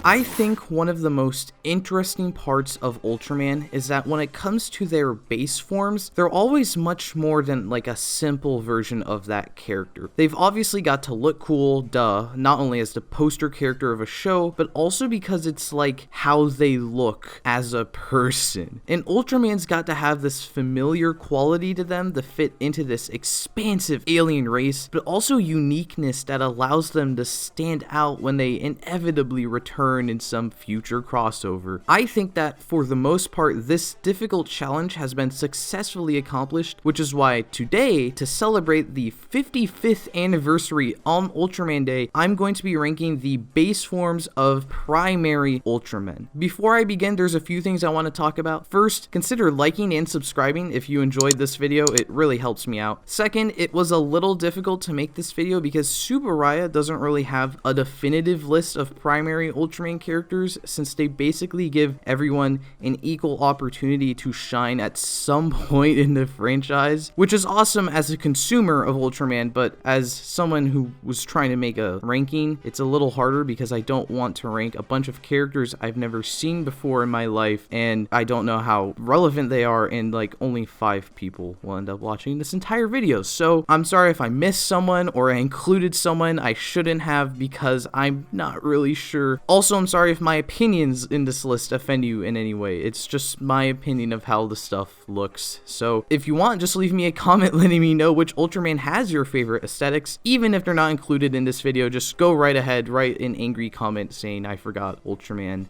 I think one of the most interesting parts of Ultraman is that when it comes to their base forms, they're always much more than like a simple version of that character. They've obviously got to look cool, duh, not only as the poster character of a show, but also because it's like how they look as a person. And Ultraman's got to have this familiar quality to them to fit into this expansive alien race, but also uniqueness that allows them to stand out when they inevitably return in some future crossover. I think that for the most part, this difficult challenge has been successfully accomplished, which is why today, to celebrate the 55th anniversary on Ultraman Day, I'm going to be ranking the base forms of primary Ultraman. Before I begin, there's a few things I want to talk about. First, consider liking and subscribing if you enjoyed this video. It really helps me out. Second, it was a little difficult to make this video because Subaraya doesn't really have a definitive list of primary Ultraman characters, since they basically give everyone an equal opportunity to shine at some point in the franchise, which is awesome as a consumer of Ultraman, but as someone who was trying to make a ranking, it's a little harder because I don't want to rank a bunch of characters I've never seen before in my life, and I don't know how relevant they are, and like only 5 people will end up watching this entire video. So I'm sorry if I missed someone or I included someone I shouldn't have, because I'm not really sure. Also, I'm sorry if my opinions in this list offend you in any way. It's just my opinion of how the stuff looks. So if you want, just leave me a comment letting me know which Ultraman has your favorite aesthetics. Even if they're not included in this video, just go right ahead, write an angry comment saying I forgot Ultraman,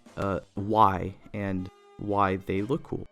why, and why they look cool.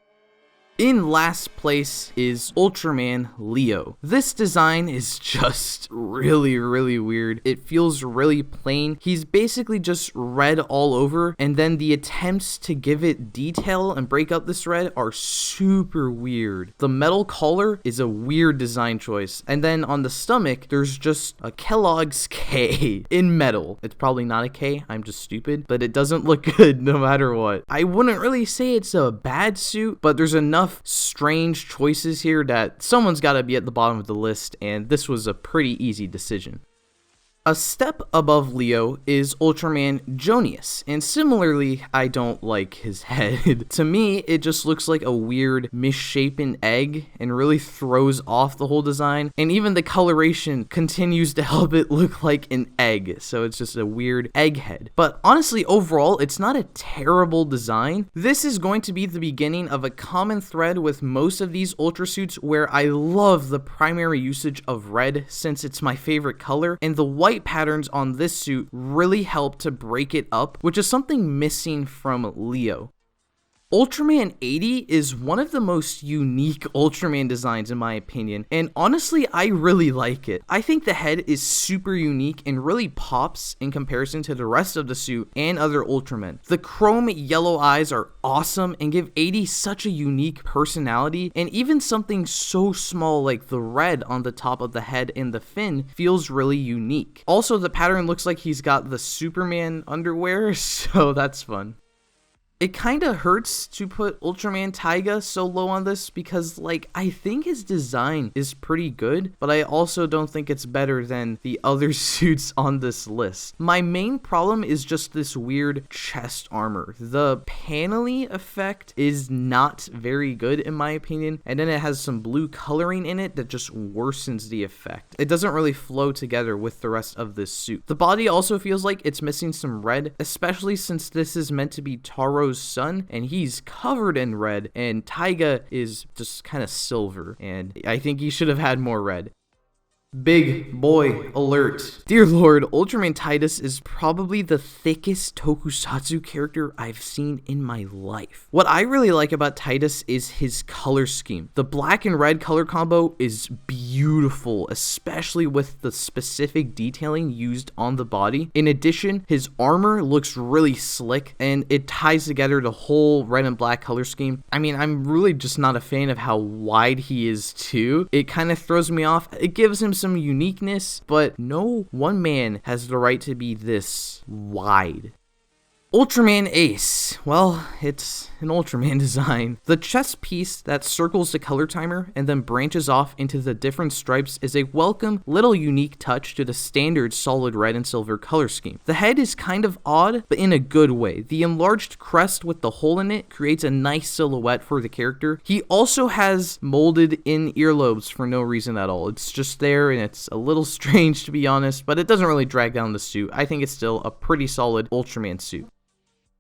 In last place is Ultraman Leo. This design is just really weird. It feels really plain. He's basically just red all over, and then the attempts to give it detail and break up this red are super weird. The metal collar is a weird design choice, and then on the stomach, there's just a Kellogg's K in metal. It's probably not a K, I'm just stupid, but it doesn't look good no matter what. I wouldn't really say it's a bad suit, but there's enough strange choices here that someone's got to be at the bottom of the list, and this was a pretty easy decision. A step above Leo is Ultraman Jonius, and similarly, I don't like his head. To me, it just looks like a weird, misshapen egg and really throws off the whole design, and even the coloration continues to help it look like an egg, so it's just a weird egg head. But honestly, overall, it's not a terrible design. This is going to be the beginning of a common thread with most of these Ultra suits, where I love the primary usage of red since it's my favorite color, and the white patterns on this suit really help to break it up, which is something missing from Leo. Ultraman 80 is one of the most unique Ultraman designs in my opinion, and honestly I really like it. I think the head is super unique and really pops in comparison to the rest of the suit and other Ultramen. The chrome yellow eyes are awesome and give 80 such a unique personality, and even something so small like the red on the top of the head and the fin feels really unique. Also, the pattern looks like he's got the Superman underwear, so that's fun. It kinda hurts to put Ultraman Tiga so low on this because, like, I think his design is pretty good, but I also don't think it's better than the other suits on this list. My main problem is just this weird chest armor. The paneling effect is not very good in my opinion, and then it has some blue coloring in it that just worsens the effect. It doesn't really flow together with the rest of this suit. The body also feels like it's missing some red, especially since this is meant to be Taro's son, and he's covered in red, and Tiga is just kind of silver, and I think he should have had more red. Big boy alert. Dear Lord, Ultraman Titus is probably the thickest tokusatsu character I've seen in my life. What I really like about Titus is his color scheme. The black and red color combo is beautiful, especially with the specific detailing used on the body. In addition, his armor looks really slick, and it ties together the whole red and black color scheme. I mean, I'm really just not a fan of how wide he is too. It kind of throws me off. It gives him some uniqueness, but no one man has the right to be this wide. Ultraman Ace. Well, it's an Ultraman design. The chest piece that circles the color timer and then branches off into the different stripes is a welcome, little unique touch to the standard solid red and silver color scheme. The head is kind of odd, but in a good way. The enlarged crest with the hole in it creates a nice silhouette for the character. He also has molded in earlobes for no reason at all. It's just there, and it's a little strange to be honest, but it doesn't really drag down the suit. I think it's still a pretty solid Ultraman suit.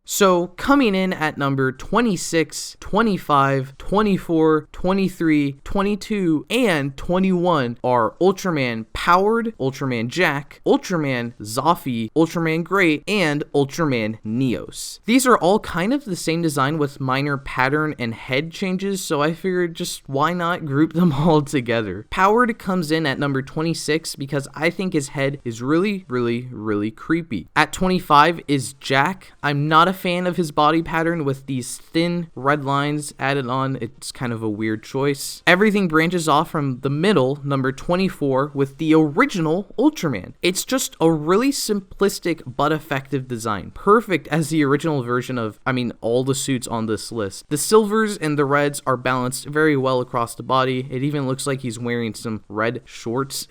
So, coming in at number 26, 25, 24, 23, 22, and 21 are Ultraman Powered, Ultraman Jack, Ultraman Zophy, Ultraman Great, and Ultraman Neos. These are all kind of the same design with minor pattern and head changes, so I figured just why not group them all together. Powered comes in at number 26 because I think his head is really creepy. At 25 is Jack. I'm not a fan of his body pattern with these thin red lines added on. It's kind of a weird choice. Everything branches off from the middle, number 24, with the original Ultraman. It's just a really simplistic but effective design. Perfect as the original version of, all the suits on this list. The silvers and the reds are balanced very well across the body. It even looks like he's wearing some red shorts.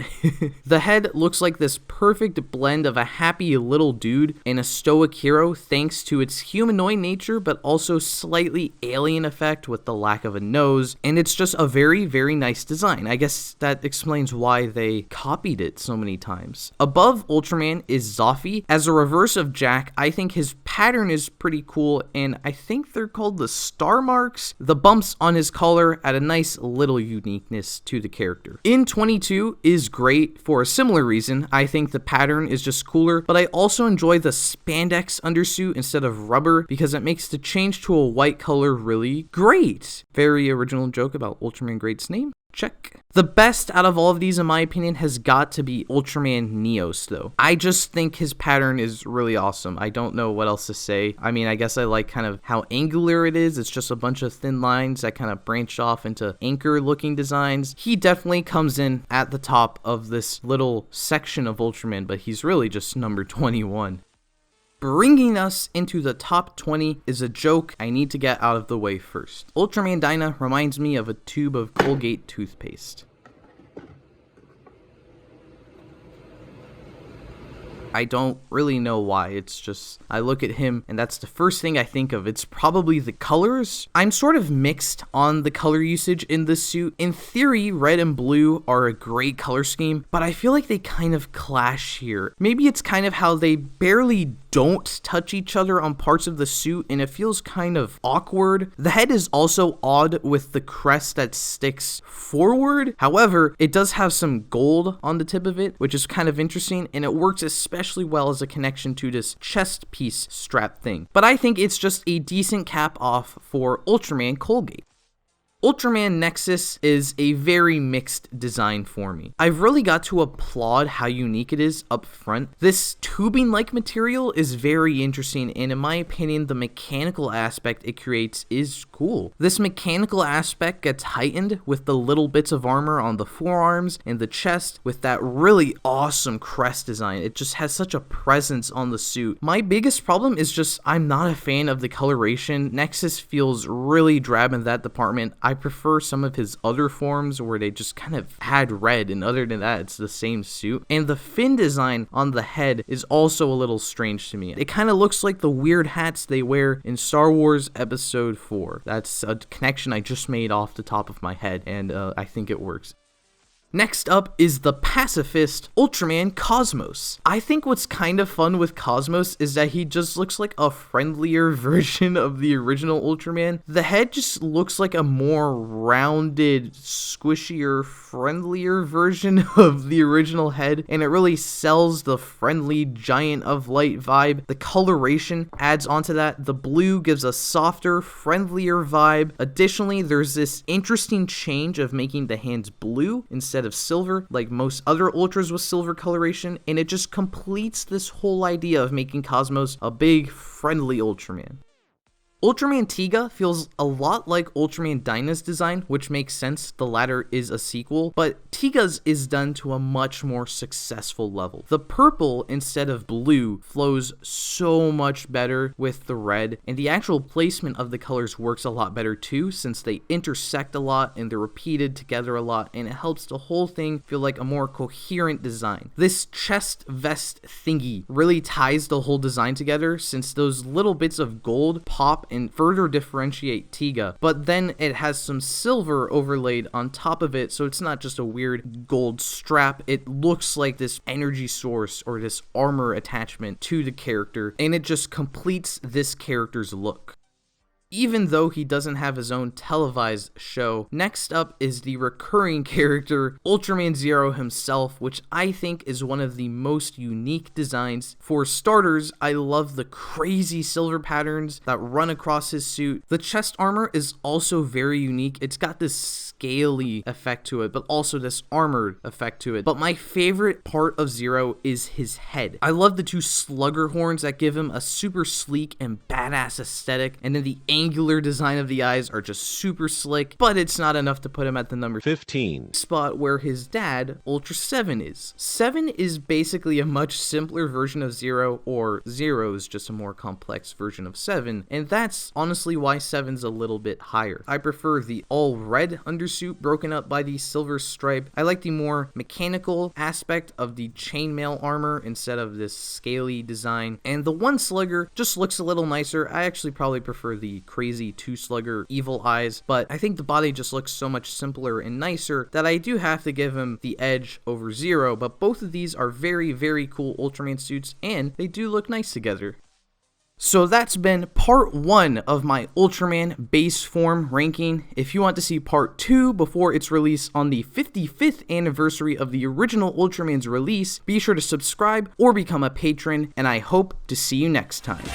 The head looks like this perfect blend of a happy little dude and a stoic hero thanks to its humanoid nature, but also slightly alien effect with the lack of a nose, and it's just a very nice design. I guess that explains why they copied it so many times. Above Ultraman is Zophy. As a reverse of Jack, I think his pattern is pretty cool, and I think they're called the star marks. The bumps on his collar add a nice little uniqueness to the character. In 22 is Great for a similar reason. I think the pattern is just cooler, but I also enjoy the spandex undersuit instead of rubber because it makes the change to a white color really great. Very original joke about Ultraman Great's name. Check. The best out of all of these, in my opinion, has got to be Ultraman Neos, though. I just think his pattern is really awesome. I don't know what else to say. I guess I like kind of how angular it is. It's just a bunch of thin lines that kind of branch off into anchor-looking designs. He definitely comes in at the top of this little section of Ultraman, but he's really just number 21. Bringing us into the top 20 is a joke I need to get out of the way first. Ultraman Dyna reminds me of a tube of Colgate toothpaste. I don't really know why. It's just, I look at him and that's the first thing I think of. It's probably the colors. I'm sort of mixed on the color usage in this suit. In theory, red and blue are a great color scheme, but I feel like they kind of clash here. Maybe it's kind of how they barely don't touch each other on parts of the suit and it feels kind of awkward. The head is also odd with the crest that sticks forward. However, it does have some gold on the tip of it, which is kind of interesting, and it works especially well as a connection to this chest piece strap thing. But I think it's just a decent cap off for Ultraman Colgate. Ultraman Nexus is a very mixed design for me. I've really got to applaud how unique it is up front. This tubing-like material is very interesting, and in my opinion, the mechanical aspect it creates is cool. This mechanical aspect gets heightened with the little bits of armor on the forearms and the chest with that really awesome crest design. It just has such a presence on the suit. My biggest problem is just I'm not a fan of the coloration. Nexus feels really drab in that department. I prefer some of his other forms where they just kind of add red, and other than that, it's the same suit. And the fin design on the head is also a little strange to me. It kind of looks like the weird hats they wear in Star Wars Episode 4. That's a connection I just made off the top of my head, and I think it works. Next up is the pacifist Ultraman Cosmos. I think what's kind of fun with Cosmos is that he just looks like a friendlier version of the original Ultraman. The head just looks like a more rounded, squishier, friendlier version of the original head, and it really sells the friendly giant of light vibe. The coloration adds onto that. The blue gives a softer, friendlier vibe. Additionally, there's this interesting change of making the hands blue instead of silver, like most other Ultras with silver coloration, and it just completes this whole idea of making Cosmos a big, friendly Ultraman. Ultraman Tiga feels a lot like Ultraman Dyna's design, which makes sense, the latter is a sequel, but Tiga's is done to a much more successful level. The purple instead of blue flows so much better with the red, and the actual placement of the colors works a lot better too, since they intersect a lot and they're repeated together a lot, and it helps the whole thing feel like a more coherent design. This chest vest thingy really ties the whole design together, since those little bits of gold pop and further differentiate Tiga, but then it has some silver overlaid on top of it, so it's not just a weird gold strap, it looks like this energy source or this armor attachment to the character, and it just completes this character's look. Even though he doesn't have his own televised show, next up is the recurring character, Ultraman Zero himself, which I think is one of the most unique designs. For starters, I love the crazy silver patterns that run across his suit. The chest armor is also very unique. It's got this scaly effect to it, but also this armored effect to it. But my favorite part of Zero is his head. I love the two slugger horns that give him a super sleek and badass aesthetic, and then the angular design of the eyes are just super slick, but it's not enough to put him at the number 15 spot where his dad, Ultra 7, is. 7 is basically a much simpler version of Zero, or Zero is just a more complex version of 7, and that's honestly why 7's a little bit higher. I prefer the all red undersuit broken up by the silver stripe. I like the more mechanical aspect of the chainmail armor instead of this scaly design, and the one slugger just looks a little nicer. I actually probably prefer the crazy two-slugger evil eyes, but I think the body just looks so much simpler and nicer that I do have to give him the edge over Zero, but both of these are very, very cool Ultraman suits, and they do look nice together. So that's been part 1 of my Ultraman base form ranking. If you want to see part 2 before its release on the 55th anniversary of the original Ultraman's release, be sure to subscribe or become a patron, and I hope to see you next time.